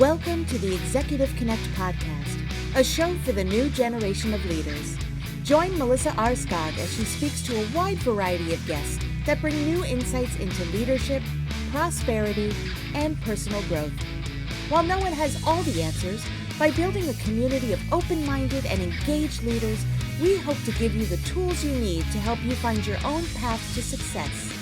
Welcome to the Executive Connect podcast, a show for the new generation of leaders. Join Melissa R. Scott as she speaks to a wide variety of guests that bring new insights into leadership, prosperity, and personal growth. While no one has all the answers, by building a community of open-minded and engaged leaders, we hope to give you the tools you need to help you find your own path to success.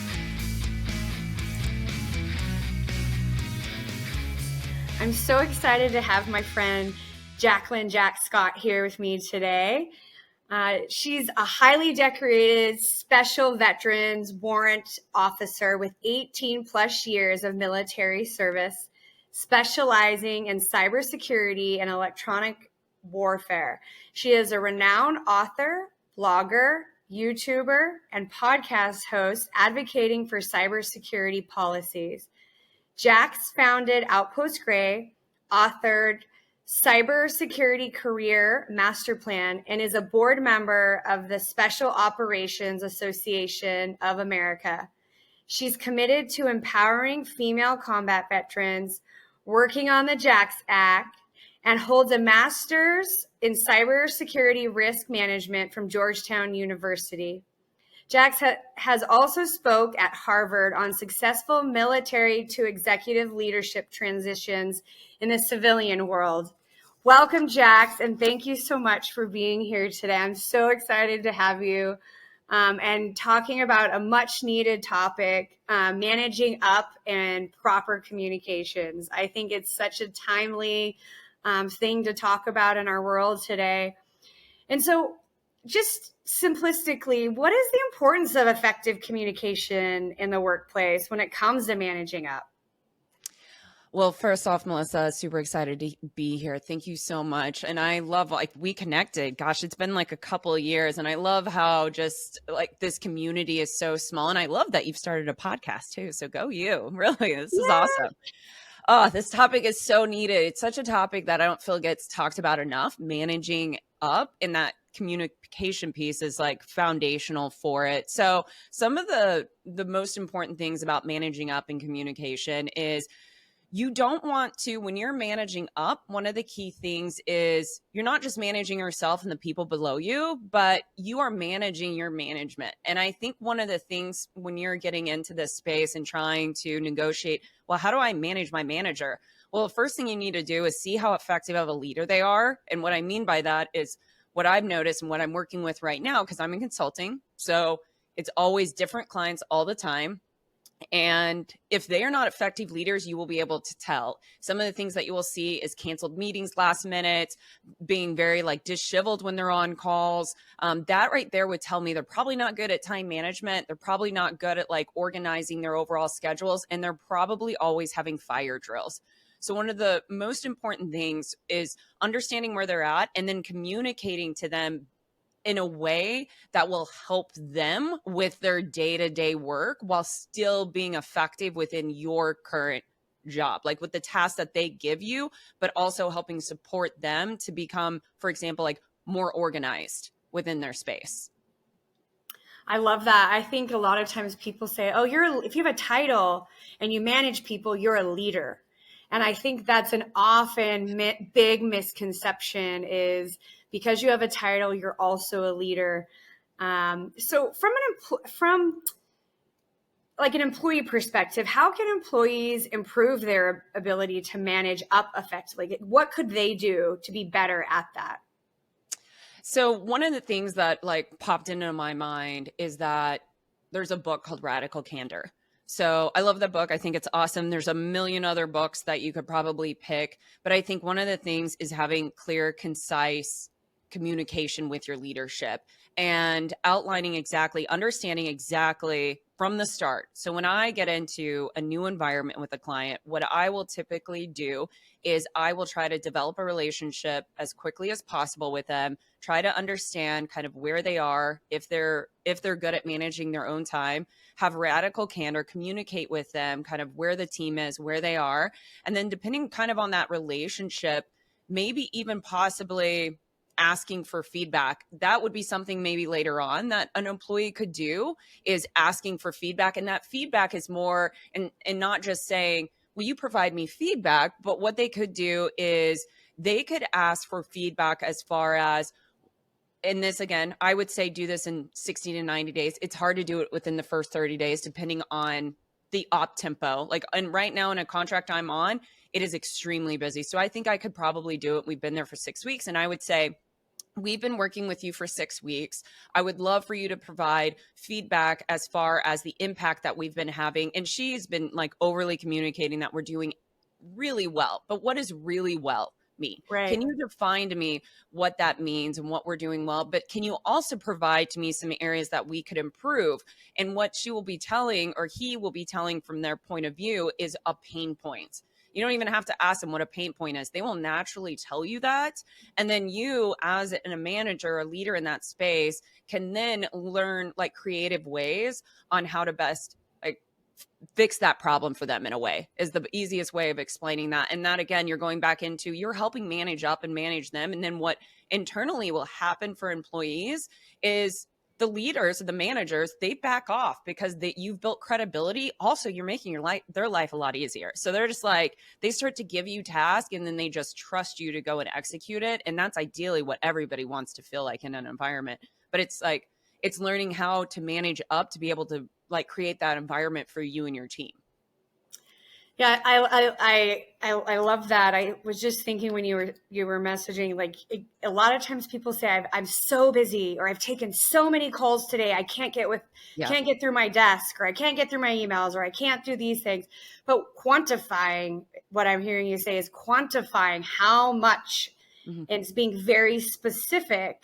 I'm so excited to have my friend Jax Scott here with me today. She's a highly decorated special veterans warrant officer with 18 plus years of military service, specializing in cybersecurity and electronic warfare. She is a renowned author, blogger, YouTuber, and podcast host advocating for cybersecurity policies. Jax founded Outpost Gray, authored Cybersecurity Career Master Plan, and is a board member of the Special Operations Association of America. She's committed to empowering female combat veterans, working on the Jax Act, and holds a master's in cybersecurity risk management from Georgetown University. Jax has also spoke at Harvard on successful military to executive leadership transitions in the civilian world. Welcome, Jax, and thank you so much for being here today. I'm so excited to have you and talking about a much needed topic, managing up and proper communications. I think it's such a timely thing to talk about in our world today. And so just simplistically, what is the importance of effective communication in the workplace when it comes to managing up? Well, first off, Melissa, super excited to be here. Thank you so much. And I love, we connected. Gosh, it's been like a couple of years. And I love how just like this community is so small. And I love that you've started a podcast too. So go you. Really, this is awesome. Oh, this topic is so needed. It's such a topic that I don't feel gets talked about enough. Managing up in that communication piece is like foundational for it. So some of the most important things about managing up in communication is you don't want to, when you're managing up, one of the key things is you're not just managing yourself and the people below you, but you are managing your management. And I think one of the things when you're getting into this space and trying to negotiate, well, how do I manage my manager? Well, the first thing you need to do is see how effective of a leader they are. And what I mean by that is what I've noticed and what I'm working with right now, because I'm in consulting. So it's always different clients all the time. And if they are not effective leaders, you will be able to tell. Some of the things that you will see is canceled meetings last minute, being very like disheveled when they're on calls. That right there would tell me they're probably not good at time management. They're probably not good at like organizing their overall schedules. And they're probably always having fire drills. So one of the most important things is understanding where they're at and then communicating to them in a way that will help them with their day-to-day work while still being effective within your current job, like with the tasks that they give you, but also helping support them to become, for example, like more organized within their space. I love that. I think a lot of times people say, oh, if you have a title and you manage people, you're a leader. And I think that's an often big misconception is because you have a title, you're also a leader. So from like an employee perspective, how can employees improve their ability to manage up effectively? What could they do to be better at that? So one of the things that like popped into my mind is that there's a book called Radical Candor. So I love the book. I think it's awesome. There's a million other books that you could probably pick. But I think one of the things is having clear, concise communication with your leadership and outlining exactly, understanding exactly from the start. So when I get into a new environment with a client, what I will typically do is I will try to develop a relationship as quickly as possible with them, try to understand kind of where they are, if they're good at managing their own time, have radical candor, communicate with them, kind of where the team is, where they are. And then depending kind of on that relationship, maybe even possibly asking for feedback. That would be something maybe later on that an employee could do, is asking for feedback. And that feedback is more, and not just saying, well, you provide me feedback, but what they could do is they could ask for feedback as far as, and this again, I would say do this in 60 to 90 days. It's hard to do it within the first 30 days, depending on the op tempo. Like, and right now in a contract I'm on, it is extremely busy. So I think I could probably do it. We've been there for 6 weeks. And I would say, we've been working with you for 6 weeks. I would love for you to provide feedback as far as the impact that we've been having. And she's been like overly communicating that we're doing really well. But what does really well mean? Right. Can you define to me what that means and what we're doing well? But can you also provide to me some areas that we could improve? And what she will be telling, or he will be telling from their point of view, is a pain point. You don't even have to ask them what a pain point is. They will naturally tell you that. And then you, as a manager, a leader in that space, can then learn like creative ways on how to best like fix that problem for them, in a way, is the easiest way of explaining that. And that, again, you're going back into, you're helping manage up and manage them. And then what internally will happen for employees is the leaders, the managers, they back off because you've built credibility. Also, you're making their life a lot easier. So they're just like, they start to give you tasks and then they just trust you to go and execute it. And that's ideally what everybody wants to feel like in an environment. But it's like, it's learning how to manage up to be able to like create that environment for you and your team. Yeah, I love that. I was just thinking when you were messaging, like a lot of times people say I'm so busy, or I've taken so many calls today, I can't get through my desk, or I can't get through my emails, or I can't do these things. But quantifying, what I'm hearing you say is quantifying how much, and it's being very specific,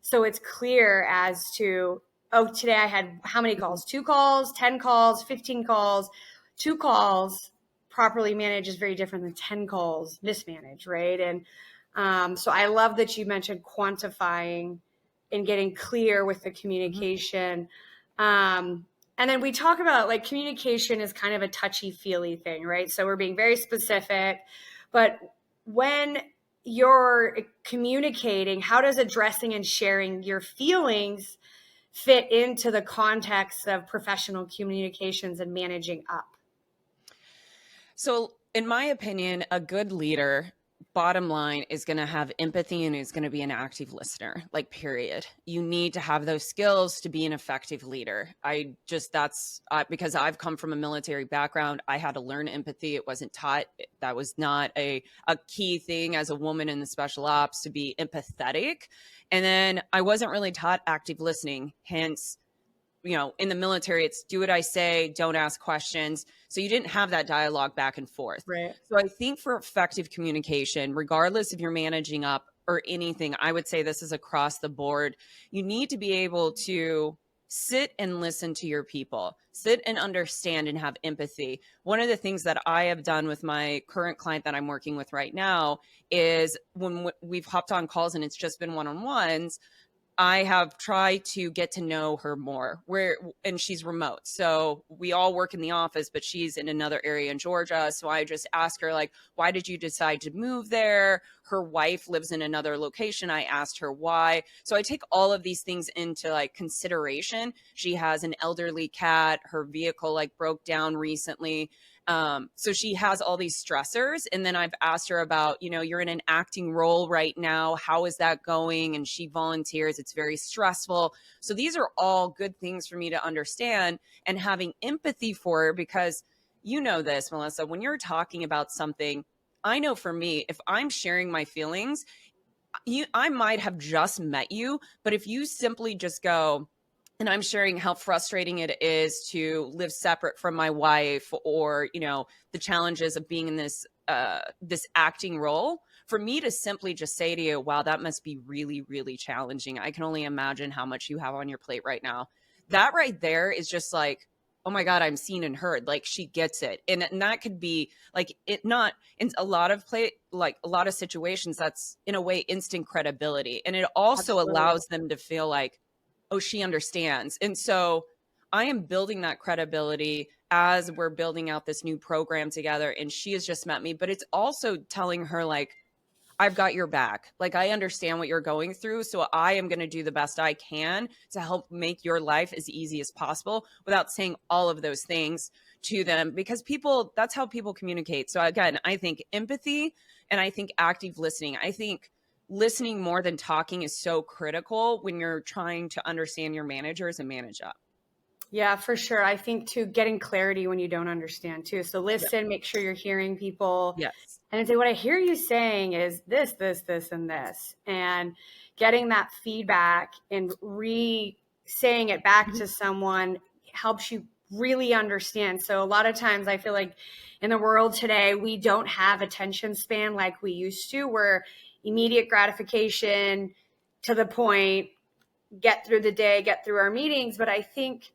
so it's clear as to, oh, today I had how many calls? 2 calls, 10 calls, 15 calls. 2 calls properly managed is very different than 10 calls mismanaged, right? And so I love that you mentioned quantifying and getting clear with the communication. And then we talk about like communication is kind of a touchy-feely thing, right? So we're being very specific, but when you're communicating, how does addressing and sharing your feelings fit into the context of professional communications and managing up? So, in my opinion, a good leader, bottom line, is going to have empathy and is going to be an active listener, like, period. You need to have those skills to be an effective leader. Because I've come from a military background, I had to learn empathy. It wasn't taught. That was not a key thing as a woman in the special ops, to be empathetic. And then I wasn't really taught active listening. Hence, in the military, it's do what I say, don't ask questions. So you didn't have that dialogue back and forth. Right. So I think for effective communication, regardless if you're managing up or anything, I would say this is across the board. You need to be able to sit and listen to your people, sit and understand and have empathy. One of the things that I have done with my current client that I'm working with right now is when we've hopped on calls and it's just been one-on-ones, I have tried to get to know her more, and she's remote. So we all work in the office, but she's in another area in Georgia. So I just ask her, like, why did you decide to move there? Her wife lives in another location. I asked her why. So I take all of these things into like consideration. She has an elderly cat. Her vehicle like broke down recently. So she has all these stressors. And then I've asked her about, you're in an acting role right now. How is that going? And she volunteers. It's very stressful. So these are all good things for me to understand and having empathy for her, because this, Melissa, when you're talking about something, I know for me, if I'm sharing my feelings, I might have just met you, but if you simply just go, and I'm sharing how frustrating it is to live separate from my wife, or, the challenges of being in this acting role, for me to simply just say to you, wow, that must be really, really challenging. I can only imagine how much you have on your plate right now. That right there is just like, oh my God, I'm seen and heard. Like, she gets it. And that could be like, it not in a lot of situations, that's in a way instant credibility. And it also Absolutely. allows them to feel like, oh, she understands. And so I am building that credibility as we're building out this new program together. And she has just met me, but it's also telling her, like, I've got your back. Like, I understand what you're going through. So I am going to do the best I can to help make your life as easy as possible without saying all of those things to them, because people, that's how people communicate. So again, I think empathy and I think active listening. I think listening more than talking is so critical when you're trying to understand your managers and manage up. Yeah, for sure. I think too, getting clarity when you don't understand too. So listen, make sure you're hearing people. Yes. And say, what I hear you saying is this, and this. And getting that feedback and saying it back to someone helps you really understand. So a lot of times I feel like in the world today, we don't have attention span like we used to, where immediate gratification, to the point, get through the day, get through our meetings. But I think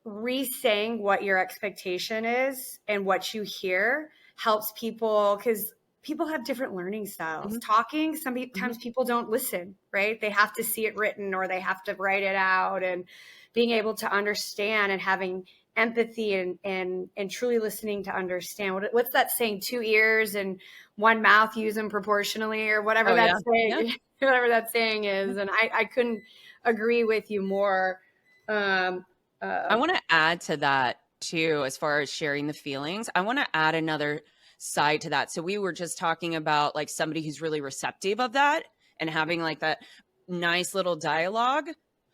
re-saying what your expectation is and what you hear helps people, because people have different learning styles. Talking, sometimes people don't listen, right? They have to see it written or they have to write it out, and being able to understand and having empathy and truly listening to understand. What's that saying? 2 ears and 1 mouth, use them proportionally, or whatever saying, whatever that saying is. And I couldn't agree with you more. I want to add to that too, as far as sharing the feelings. I want to add another side to that. So we were just talking about like somebody who's really receptive of that and having like that nice little dialogue.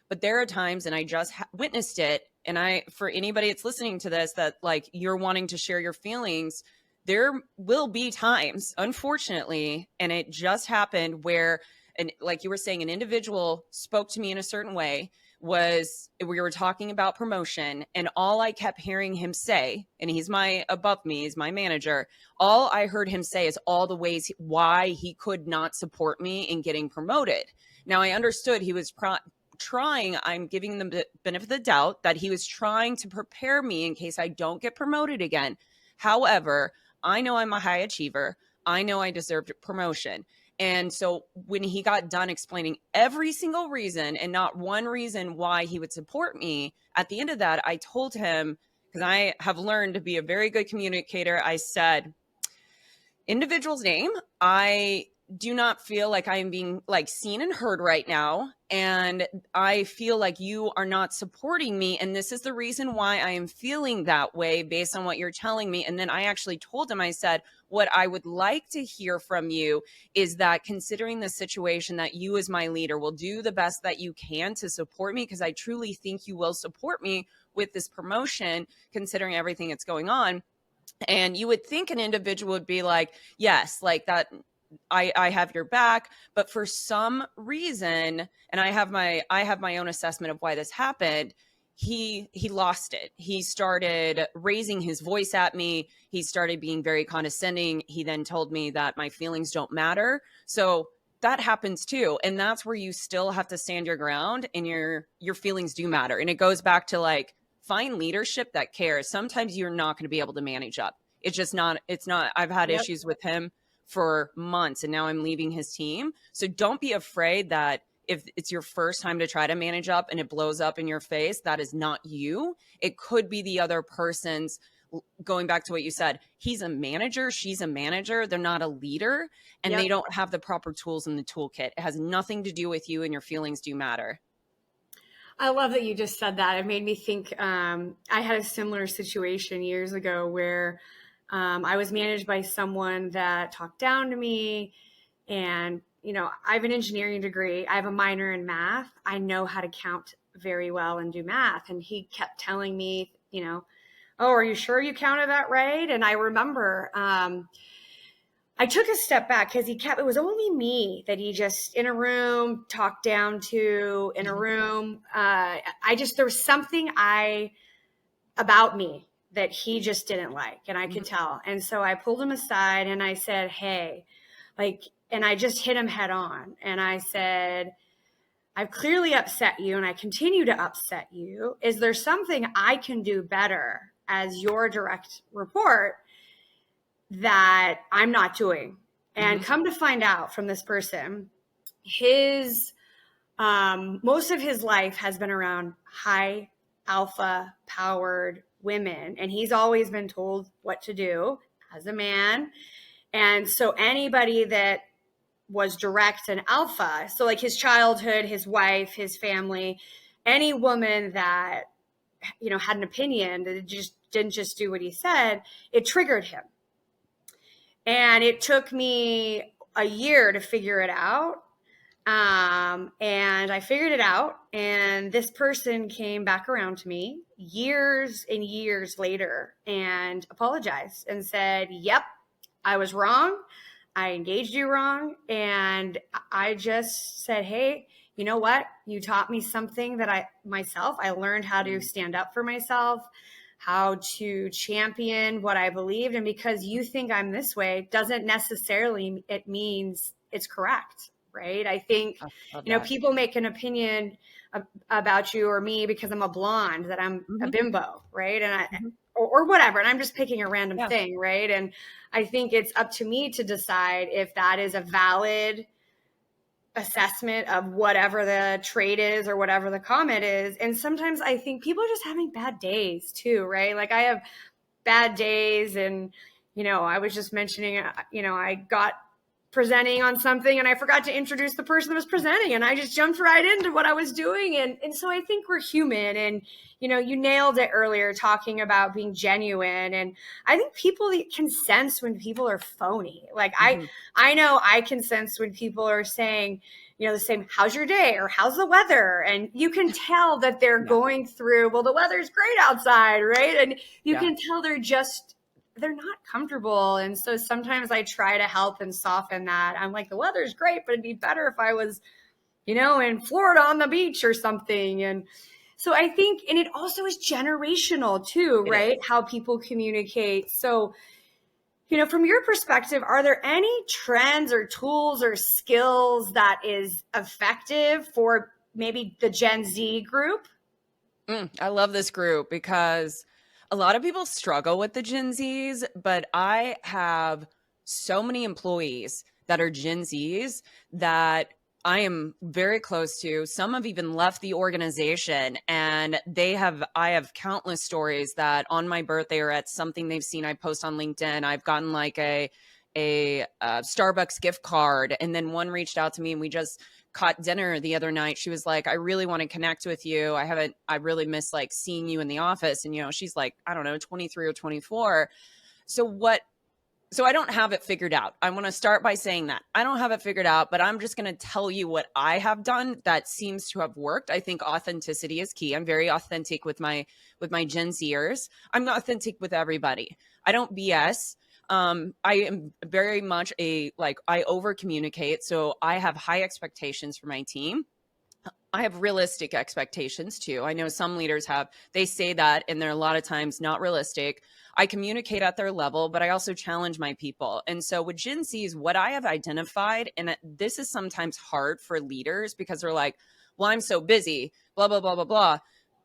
But there are times, and I just witnessed it, and for anybody that's listening to this, that like you're wanting to share your feelings, there will be times, unfortunately, and it just happened where, and like you were saying, an individual spoke to me in a certain way. We were talking about promotion, and all I kept hearing him say, and he's above me, he's my manager. All I heard him say is all the ways why he could not support me in getting promoted. Now I understood he was trying, I'm giving them the benefit of the doubt that he was trying to prepare me in case I don't get promoted again. However, I know I'm a high achiever. I know I deserved promotion. And so when he got done explaining every single reason and not one reason why he would support me, at the end of that, I told him, because I have learned to be a very good communicator, I said, individual's name, I do not feel like I am being like seen and heard right now. And I feel like you are not supporting me. And this is the reason why I am feeling that way based on what you're telling me. And then I actually told him, I said, what I would like to hear from you is that, considering the situation, that you as my leader will do the best that you can to support me, because I truly think you will support me with this promotion, considering everything that's going on. And you would think an individual would be like, yes, like that, I have your back. But for some reason, and I have my own assessment of why this happened, he lost it. He started raising his voice at me. He started being very condescending. He then told me that my feelings don't matter. So that happens too. And that's where you still have to stand your ground, and your feelings do matter. And it goes back to like, find leadership that cares. Sometimes you're not going to be able to manage up. It's not, I've had issues with him for months, and now I'm leaving his team. So don't be afraid that if it's your first time to try to manage up and it blows up in your face, that is not you. It could be the other person's. Going back to what you said, he's a manager, she's a manager, they're not a leader, and they don't have the proper tools in the toolkit. It has nothing to do with you, and your feelings do matter. I love that you just said that. It made me think, I had a similar situation years ago where I was managed by someone that talked down to me. And, you know, I have an engineering degree. I have a minor in math. I know how to count very well and do math. And he kept telling me, you know, oh, are you sure you counted that right? And I remember I took a step back, because it was only me that he just in a room talked down to, in a room. There was something about me that he just didn't like, and I could tell. And so I pulled him aside and I said, hey, and I just hit him head on. And I said, I've clearly upset you, and I continue to upset you. Is there something I can do better as your direct report that I'm not doing? And come to find out from this person, his most of his life has been around high alpha powered women, and he's always been told what to do as a man. And so anybody that was direct and alpha, so like his childhood, his wife, his family, any woman that, had an opinion that just didn't just do what he said, it triggered him. And it took me a year to figure it out. And I figured it out. And this person came back around to me years and years later and apologized and said, yep, I was wrong. I engaged you wrong. And I just said, hey, you know what? You taught me something that I learned how to stand up for myself, how to champion what I believed. And because you think I'm this way doesn't necessarily, it means it's correct. Right. I think, people make an opinion about you or me because I'm a blonde, that I'm a bimbo. Right. And or whatever. And I'm just picking a random thing. Right. And I think it's up to me to decide if that is a valid assessment of whatever the trait is or whatever the comment is. And sometimes I think people are just having bad days too, right? Like I have bad days and, I was just mentioning, I got presenting on something and I forgot to introduce the person that was presenting and I just jumped right into what I was doing. And so I think we're human and, you nailed it earlier talking about being genuine. And I think people can sense when people are phony. Like I know I can sense when people are saying, the same, how's your day or how's the weather? And you can tell that they're going through, well, the weather's great outside, right? And you can tell they're not comfortable. And so sometimes I try to help and soften that. I'm like, the weather's great, but it'd be better if I was, in Florida on the beach or something. And so I think, and it also is generational too, right? How people communicate. So, from your perspective, are there any trends or tools or skills that is effective for maybe the Gen Z group? I love this group because a lot of people struggle with the Gen Zs, but I have so many employees that are Gen Zs that I am very close to. Some have even left the organization and I have countless stories that on my birthday or at something they've seen I post on LinkedIn, I've gotten like a Starbucks gift card. And then one reached out to me and we just caught dinner the other night. She was like, I really want to connect with you. I really miss like seeing you in the office. And, she's like, I don't know, 23 or 24. So I don't have it figured out. I want to start by saying that I don't have it figured out, but I'm just going to tell you what I have done that seems to have worked. I think authenticity is key. I'm very authentic with my Gen Zers. I'm not authentic with everybody. I don't BS. I am very much I over communicate. So I have high expectations for my team. I have realistic expectations too. I know some leaders they say that, and they're a lot of times not realistic. I communicate at their level, but I also challenge my people. And so with Gen Zs, what I have identified, and this is sometimes hard for leaders because they're like, well, I'm so busy, blah, blah, blah, blah, blah.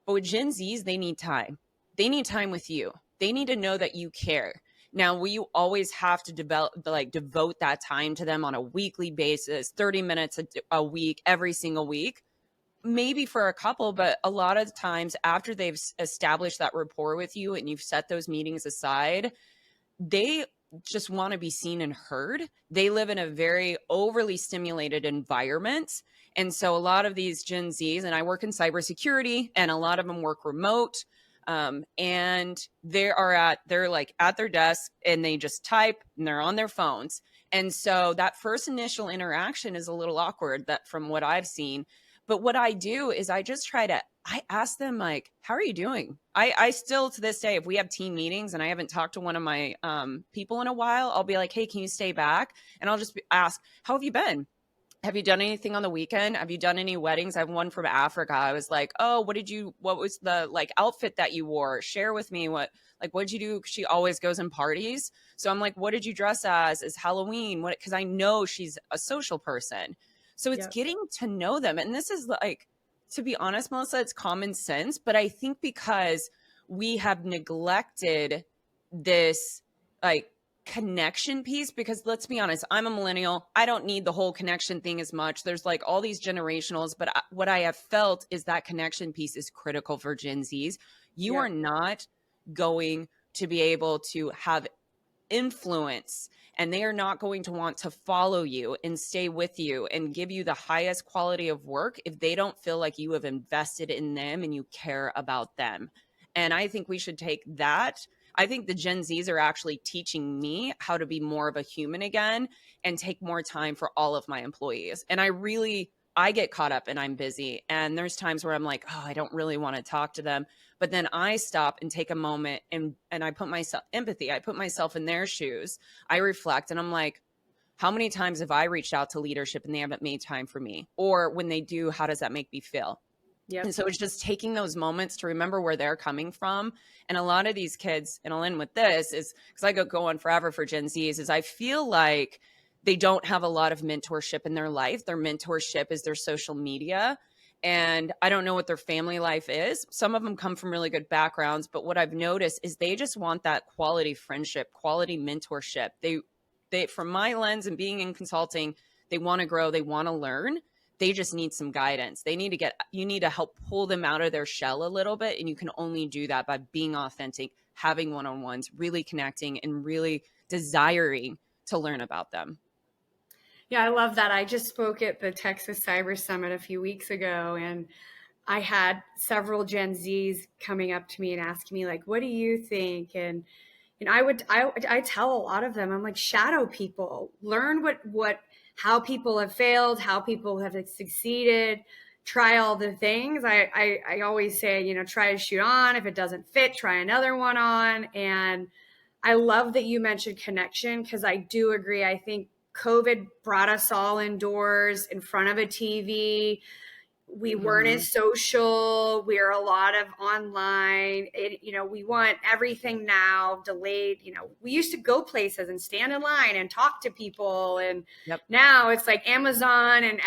But with Gen Zs, they need time. They need time with you. They need to know that you care. Now, will you always have to devote that time to them on a weekly basis, 30 minutes a week, every single week? Maybe for a couple, but a lot of times after they've established that rapport with you and you've set those meetings aside, they just want to be seen and heard. They live in a very overly stimulated environment. And so a lot of these Gen Zs, and I work in cybersecurity, and a lot of them work remote. And they're like at their desk and they just type and they're on their phones. And so that first initial interaction is a little awkward, that from what I've seen. But what I do is I ask them like, how are you doing? I still to this day, if we have team meetings and I haven't talked to one of my people in a while, I'll be like, hey, can you stay back? And I'll just ask, how have you been? Have you done anything on the weekend? Have you done any weddings? I have one from Africa. I was like, oh, what was the outfit that you wore? Share with me what did you do? She always goes in parties. So I'm like, what did you dress as? Is Halloween? Because I know she's a social person. So it's getting to know them. And this is to be honest, Melissa, it's common sense. But I think because we have neglected this connection piece, because let's be honest, I'm a millennial. I don't need the whole connection thing as much. There's all these generationals. But what I have felt is that connection piece is critical for Gen Zs. You are not going to be able to have influence, and they are not going to want to follow you and stay with you and give you the highest quality of work if they don't feel like you have invested in them and you care about them. And I think we should take that. I think the Gen Zs are actually teaching me how to be more of a human again and take more time for all of my employees. And I get caught up and I'm busy. And there's times where I'm like, oh, I don't really want to talk to them. But then I stop and take a moment and I put myself empathy. I put myself in their shoes. I reflect and I'm like, how many times have I reached out to leadership and they haven't made time for me? Or when they do, how does that make me feel? Yep. And so it's just taking those moments to remember where they're coming from. And a lot of these kids, and I'll end with this, is because I could go on forever for Gen Zs, is I feel like they don't have a lot of mentorship in their life. Their mentorship is their social media. And I don't know what their family life is. Some of them come from really good backgrounds, but what I've noticed is they just want that quality friendship, quality mentorship. They, from my lens and being in consulting, they want to grow, they want to learn. They just need some guidance. You need to help pull them out of their shell a little bit. And you can only do that by being authentic, having one-on-ones, really connecting and really desiring to learn about them. Yeah, I love that. I just spoke at the Texas Cyber Summit a few weeks ago, and I had several Gen Zs coming up to me and asking me, like, what do you think? And I tell a lot of them, I'm like, shadow people, learn how people have failed, how people have succeeded, try all the things. I always say, try to shoot on. If it doesn't fit, try another one on. And I love that you mentioned connection, because I do agree. I think COVID brought us all indoors in front of a TV. We weren't as social. We're a lot of online. We want everything now delayed. We used to go places and stand in line and talk to people. And now it's like Amazon and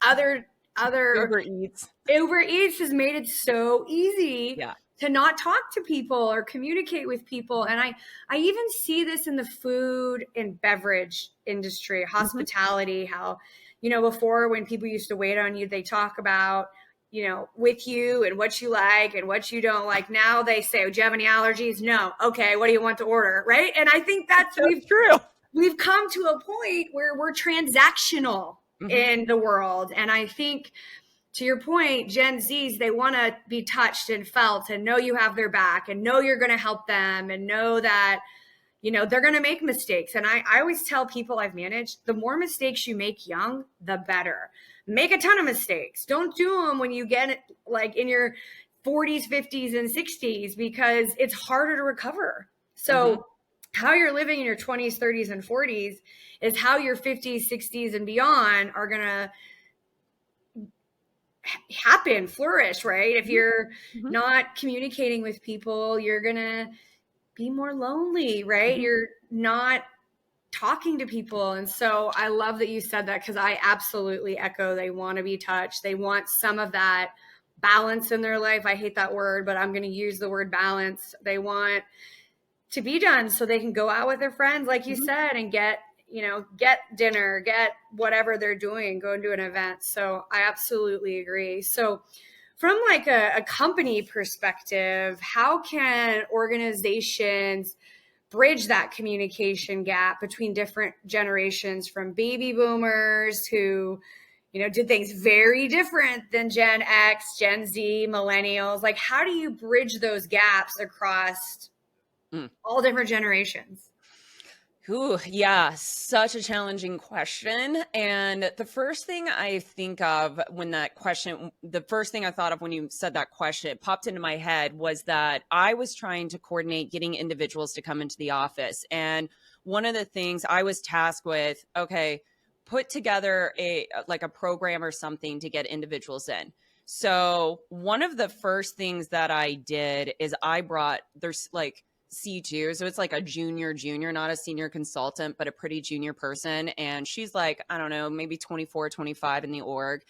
other Uber Eats has made it so easy to not talk to people or communicate with people. And I even see this in the food and beverage industry, hospitality, how before, when people used to wait on you, they talk about, with you and what you like and what you don't like. Now they say, do you have any allergies? No. Okay. What do you want to order? Right. And I think that's true. We've come to a point where we're transactional in the world. And I think, to your point, Gen Zs, they want to be touched and felt and know you have their back and know you're going to help them and know that they're going to make mistakes. And I always tell people I've managed, the more mistakes you make young, the better. Make a ton of mistakes. Don't do them when you get like in your 40s, 50s, and 60s, because it's harder to recover. So how you're living in your 20s, 30s, and 40s is how your 50s, 60s, and beyond are going to happen, flourish, right? If you're not communicating with people, you're going to be more lonely, right? You're not talking to people. And so I love that you said that, because I absolutely echo, they want to be touched. They want some of that balance in their life. I hate that word, but I'm going to use the word balance. They want to be done so they can go out with their friends, like you said, and get dinner, get whatever they're doing, go and do an event. So I absolutely agree. So from like a company perspective, how can organizations bridge that communication gap between different generations, from baby boomers who, did things very different than Gen X, Gen Z, millennials? Like, how do you bridge those gaps across all different generations? Ooh, yeah, such a challenging question. And the first thing I think of the first thing I thought of when you said that question, it popped into my head, was that I was trying to coordinate getting individuals to come into the office. And one of the things I was tasked with, put together a program or something to get individuals in. So one of the first things that I did is there's like C2. So it's like a junior, not a senior consultant, but a pretty junior person. And she's like, I don't know, maybe 24, 25 in the org.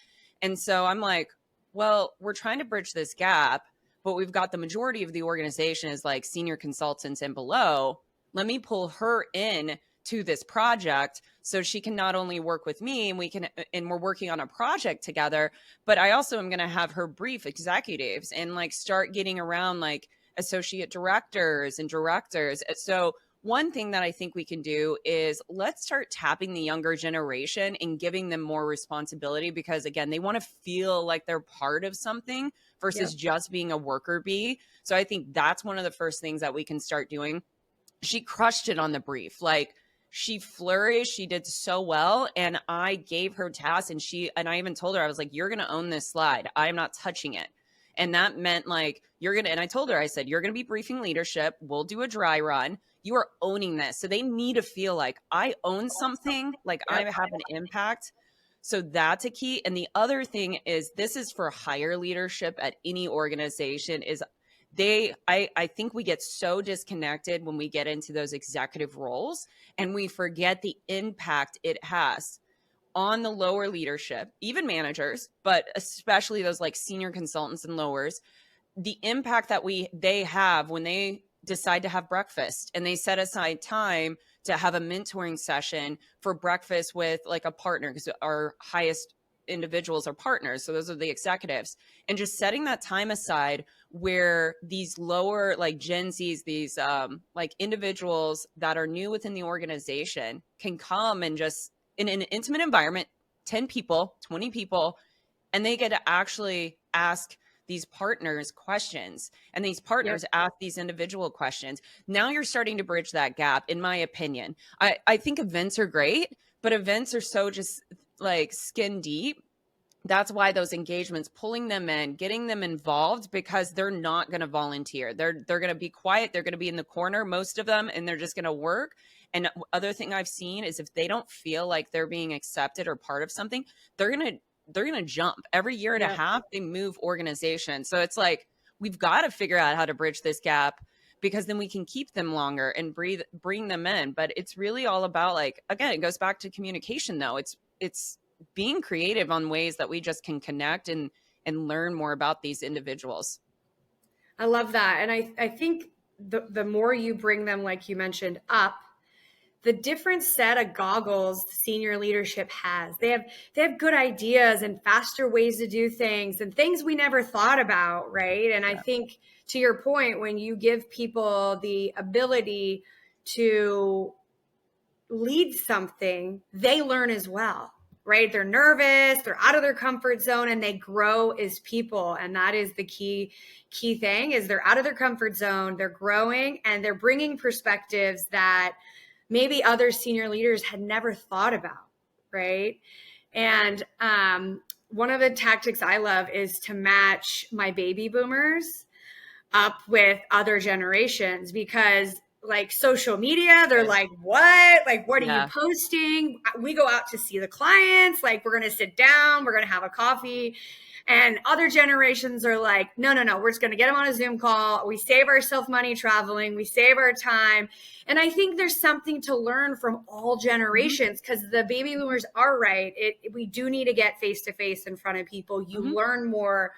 And so I'm like, well, we're trying to bridge this gap, but we've got the majority of the organization is like senior consultants and below. Let me pull her in to this project so she can not only work with me and we're working on a project together, but I also am going to have her brief executives and like start getting around like associate directors and directors. So one thing that I think we can do is let's start tapping the younger generation and giving them more responsibility, because again, they want to feel like they're part of something versus just being a worker bee. So I think that's one of the first things that we can start doing. She crushed it on the brief. Like, she flourished, she did so well, and I gave her tasks, and I even told her, I was like, you're going to own this slide. I'm not touching it. And that meant like, and I told her, I said, you're going to be briefing leadership. We'll do a dry run. You are owning this. So they need to feel like I own something, like I have an impact. So that's a key. And the other thing is, this is for higher leadership at any organization, is I think we get so disconnected when we get into those executive roles, and we forget the impact it has on the lower leadership, even managers, but especially those like senior consultants and lowers, the impact that they have when they decide to have breakfast and they set aside time to have a mentoring session for breakfast with like a partner, because our highest individuals are partners. So those are the executives. And just setting that time aside where these lower like Gen Zs, these like individuals that are new within the organization can come and just in an intimate environment, 10 people, 20 people, and they get to actually ask these partners questions, and these partners ask these individual questions. Now you're starting to bridge that gap, in my opinion. I think events are great, but events are so just like skin deep. That's why those engagements, pulling them in, getting them involved, because they're not going to volunteer. They're going to be quiet. They're going to be in the corner, most of them, and they're just going to work. And other thing I've seen is if they don't feel like they're being accepted or part of something, they're going to jump. Every year and a half, they move organizations. So it's like, we've got to figure out how to bridge this gap, because then we can keep them longer and bring them in. But it's really all about, like, again, it goes back to communication though. It's being creative on ways that we just can connect and learn more about these individuals. I love that. And I think the more you bring them, like you mentioned, up, the different set of goggles senior leadership has. They have good ideas and faster ways to do things and things we never thought about, right? And I think, to your point, when you give people the ability to lead something, they learn as well, right? They're nervous, they're out of their comfort zone, and they grow as people. And that is the key thing, is they're out of their comfort zone, they're growing, and they're bringing perspectives that maybe other senior leaders had never thought about, right? And one of the tactics I love is to match my baby boomers up with other generations, because like social media, they're like, what? Like, what are you posting? We go out to see the clients. Like, we're going to sit down, we're going to have a coffee. And other generations are like, no, we're just going to get them on a Zoom call. We save ourselves money traveling. We save our time. And I think there's something to learn from all generations, because the baby boomers are right. We do need to get face-to-face in front of people. You learn more.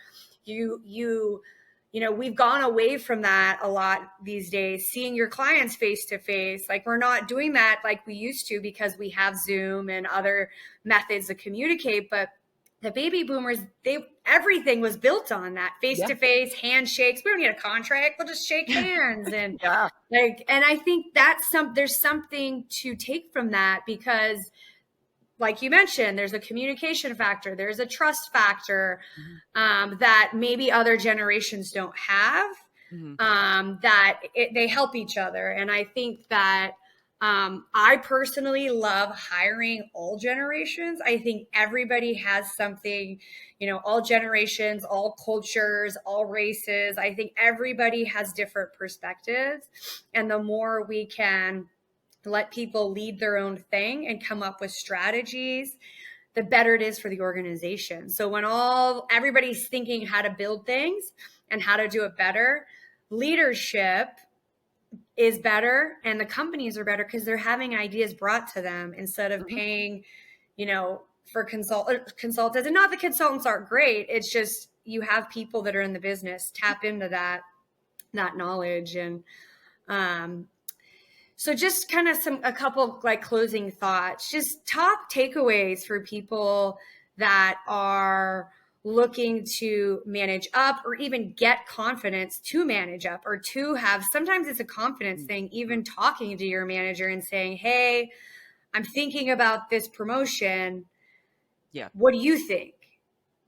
You know, we've gone away from that a lot these days, seeing your clients face-to-face. Like, we're not doing that like we used to, because we have Zoom and other methods to communicate. But the baby boomers, everything was built on that face-to-face handshakes. We don't need a contract. We'll just shake hands. And and I think there's something to take from that, because like you mentioned, there's a communication factor, there's a trust factor that maybe other generations don't have, they help each other. And I think that I personally love hiring all generations. I think everybody has something, all generations, all cultures, all races. I think everybody has different perspectives. And the more we can let people lead their own thing and come up with strategies, the better it is for the organization. So when everybody's thinking how to build things and how to do it better, leadership is better and the companies are better, because they're having ideas brought to them instead of paying, for consultants. And not that consultants aren't great. It's just, you have people that are in the business tap into that knowledge. And so just kind of a couple like closing thoughts, just top takeaways for people that are looking to manage up or even get confidence to manage up, or to have, sometimes it's a confidence thing, even talking to your manager and saying, hey, I'm thinking about this promotion. Yeah. What do you think?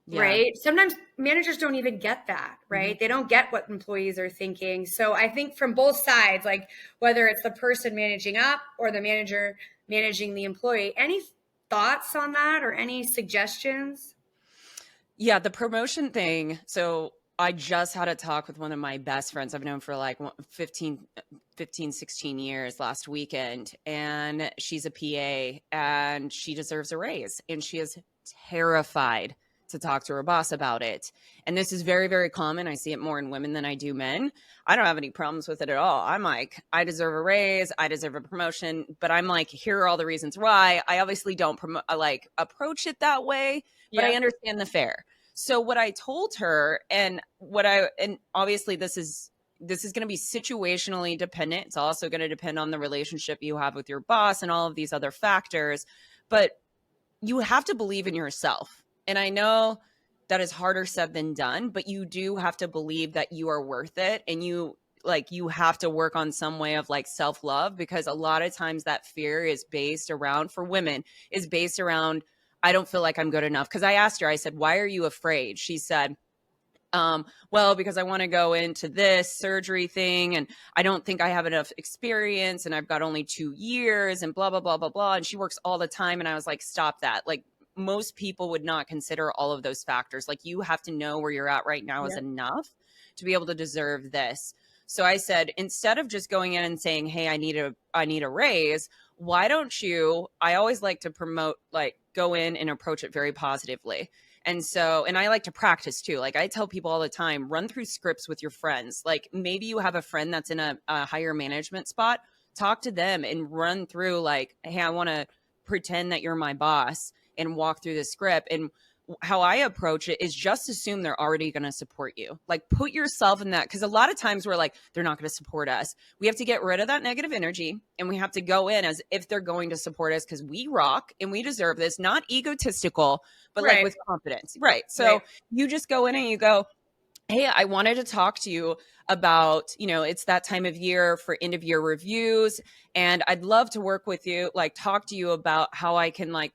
Yeah. Right? Sometimes managers don't even get that, right? Mm-hmm. They don't get what employees are thinking. So I think from both sides, like whether it's the person managing up or the manager managing the employee, any thoughts on that or any suggestions? Yeah, the promotion thing. So I just had a talk with one of my best friends I've known for like 16 years last weekend. And she's a PA and she deserves a raise. And she is terrified to talk to her boss about it. And this is very, very common. I see it more in women than I do men. I don't have any problems with it at all. I'm like, I deserve a raise. I deserve a promotion. But I'm like, here are all the reasons why. I obviously don't like approach it that way, but I understand the fear. So what I told her, and obviously this is going to be situationally dependent. It's also going to depend on the relationship you have with your boss and all of these other factors, but you have to believe in yourself. And I know that is harder said than done, but you do have to believe that you are worth it. And you have to work on some way of like self-love, because a lot of times that fear is based around, for women, is based around, I don't feel like I'm good enough. Because I asked her, I said, why are you afraid? She said, well, because I want to go into this surgery thing and I don't think I have enough experience and I've got only 2 years and blah, blah, blah, blah, blah. And she works all the time. And I was like, stop that. Like, most people would not consider all of those factors. Like, you have to know where you're at right now is enough to be able to deserve this. So I said, instead of just going in and saying, hey, I need a raise, why don't you, I always like to promote, like, go in and approach it very positively. And so, and I like to practice too. Like, I tell people all the time, run through scripts with your friends. Like, maybe you have a friend that's in a higher management spot, talk to them and run through like, hey, I want to pretend that you're my boss, and walk through the script. And how I approach it is just assume they're already going to support you. Like, put yourself in that. Because a lot of times we're like, they're not going to support us. We have to get rid of that negative energy, and we have to go in as if they're going to support us, because we rock and we deserve this, not egotistical, but like with confidence. Right. So you just go in and you go, hey, I wanted to talk to you about, it's that time of year for end of year reviews, and I'd love to work with you, like talk to you about how I can like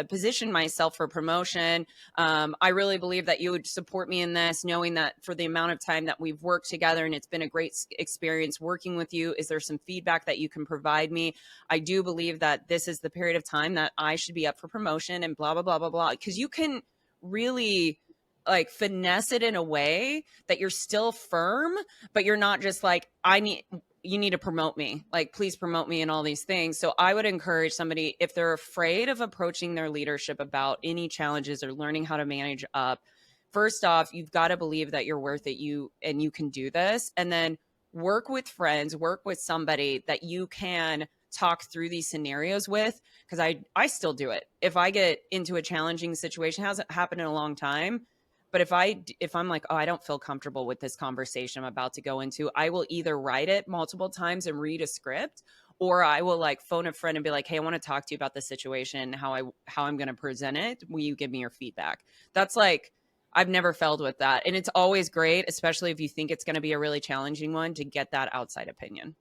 position myself for promotion. I really believe that you would support me in this, knowing that for the amount of time that we've worked together and it's been a great experience working with you. Is there some feedback that you can provide me? I do believe that this is the period of time that I should be up for promotion, and blah, blah, blah, blah, blah. Because you can really like finesse it in a way that you're still firm, but you're not just like, you need to promote me, like, please promote me and all these things. So I would encourage somebody, if they're afraid of approaching their leadership about any challenges or learning how to manage up, first off, you've got to believe that you're worth it, and you can do this. And then work with friends, work with somebody that you can talk through these scenarios with. Because I still do it. If I get into a challenging situation, hasn't happened in a long time, but if I'm like, oh, I don't feel comfortable with this conversation I'm about to go into, I will either write it multiple times and read a script, or I will like phone a friend and be like, hey, I want to talk to you about this situation, how I'm going to present it. Will you give me your feedback? That's like, I've never failed with that. And it's always great, especially if you think it's going to be a really challenging one, to get that outside opinion.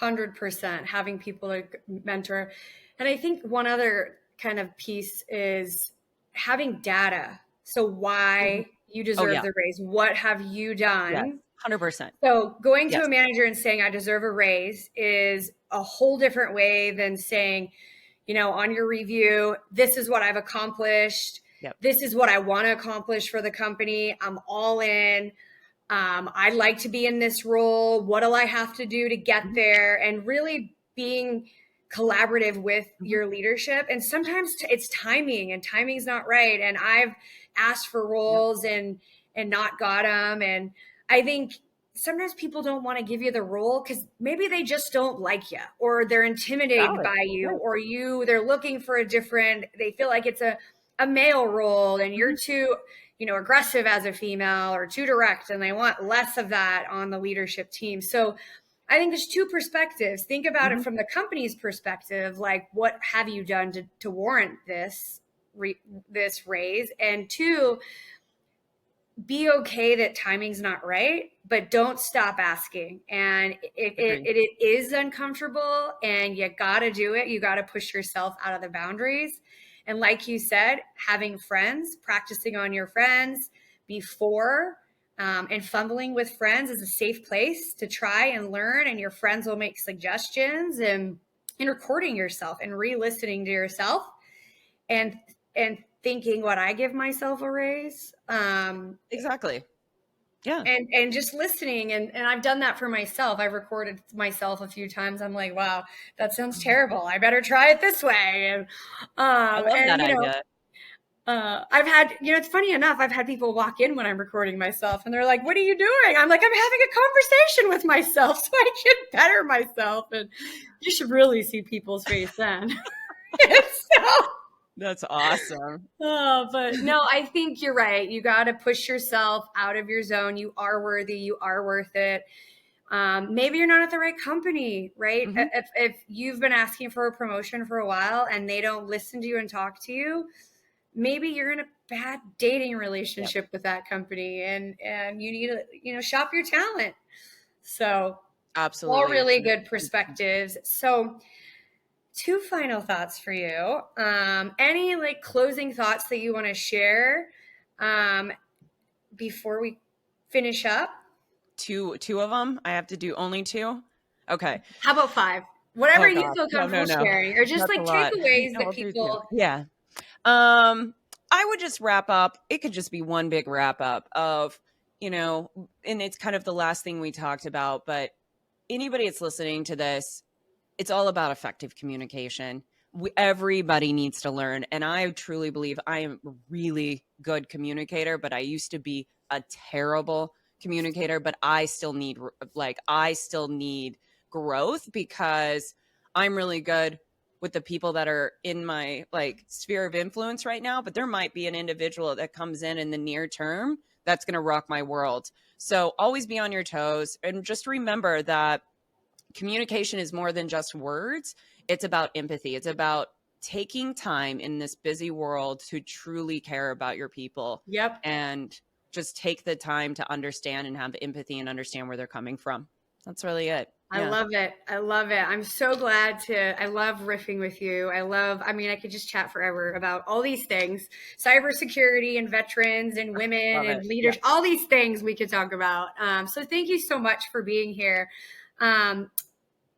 100%, having people like mentor. And I think one other kind of piece is having data. So why you deserve the raise? What have you done? Yes, 100%. So going to a manager and saying, I deserve a raise, is a whole different way than saying, on your review, this is what I've accomplished. This is what I want to accomplish for the company. I'm all in. I'd like to be in this role. What do I have to do to get there? And really being collaborative with your leadership. And sometimes it's timing, and timing's not right. And I've asked for roles and not got them. And I think sometimes people don't want to give you the role because maybe they just don't like you, or they're intimidated by you, or they're looking for they feel like it's a male role and you're too aggressive as a female, or too direct, and they want less of that on the leadership team. So I think there's two perspectives. Think about it from the company's perspective, like, what have you done to warrant this raise? And two, be okay that timing's not right, but don't stop asking. And it is uncomfortable, and you got to do it. You got to push yourself out of the boundaries. And like you said, having friends, practicing on your friends before, and fumbling with friends is a safe place to try and learn. And your friends will make suggestions, and recording yourself and re-listening to yourself and thinking, what, I give myself a raise? Exactly. Yeah. And just listening. And I've done that for myself. I've recorded myself a few times. I'm like, wow, that sounds terrible. I better try it this way. And, I love that idea. I've had, it's funny enough, I've had people walk in when I'm recording myself and they're like, what are you doing? I'm like, I'm having a conversation with myself so I can better myself. And you should really see people's face then. That's awesome. But no, I think you're right. You got to push yourself out of your zone. You are worthy. You are worth it. Maybe you're not at the right company, right? Mm-hmm. If you've been asking for a promotion for a while and they don't listen to you and talk to you, maybe you're in a bad dating relationship with that company, and you need to, shop your talent. So absolutely, all really good perspectives. So 2 final thoughts for you. Any closing thoughts that you want to share before we finish up? Two of them. I have to do only 2. Okay. How about 5? Whatever you feel comfortable sharing, or just takeaways that people. Yeah. I would just wrap up. It could just be one big wrap up of, and it's kind of the last thing we talked about, but anybody that's listening to this, it's all about effective communication. Everybody needs to learn. And I truly believe I am a really good communicator, but I used to be a terrible communicator, but I still need growth, because I'm really good with the people that are in my sphere of influence right now, but there might be an individual that comes in the near term that's going to rock my world. So always be on your toes, and just remember that communication is more than just words. It's about empathy. It's about taking time in this busy world to truly care about your people. Yep. And just take the time to understand and have empathy and understand where they're coming from. That's really it. Yeah. I love it. I love it. I'm so glad I love riffing with you. I could just chat forever about all these things, cybersecurity and veterans and women and leaders, all these things we could talk about. So thank you so much for being here.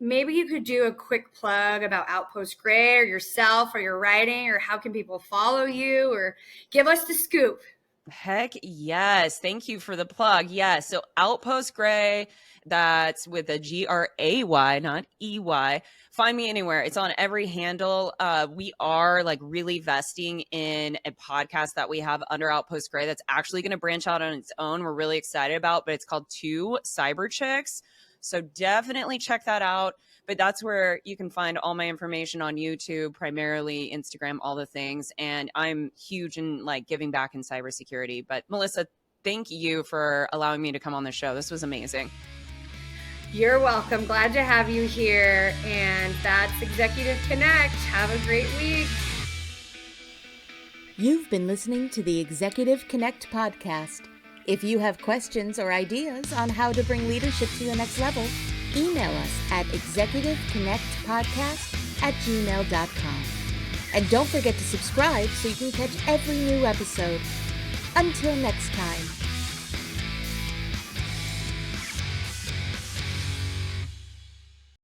Maybe you could do a quick plug about Outpost Gray or yourself or your writing, or how can people follow you, or give us the scoop. Heck yes. Thank you for the plug. Yes. So Outpost Gray, that's with a Gray, not EY. Find me anywhere. It's on every handle. We are really vesting in a podcast that we have under Outpost Gray that's actually going to branch out on its own. We're really excited about, but it's called 2 Cyber Chicks. So definitely check that out. But that's where you can find all my information on YouTube, primarily Instagram, all the things. And I'm huge in giving back in cybersecurity. But Melissa, thank you for allowing me to come on the show. This was amazing. You're welcome. Glad to have you here. And that's Executive Connect. Have a great week. You've been listening to the Executive Connect podcast. If you have questions or ideas on how to bring leadership to the next level, email us at executiveconnectpodcast@gmail.com. And don't forget to subscribe so you can catch every new episode. Until next time.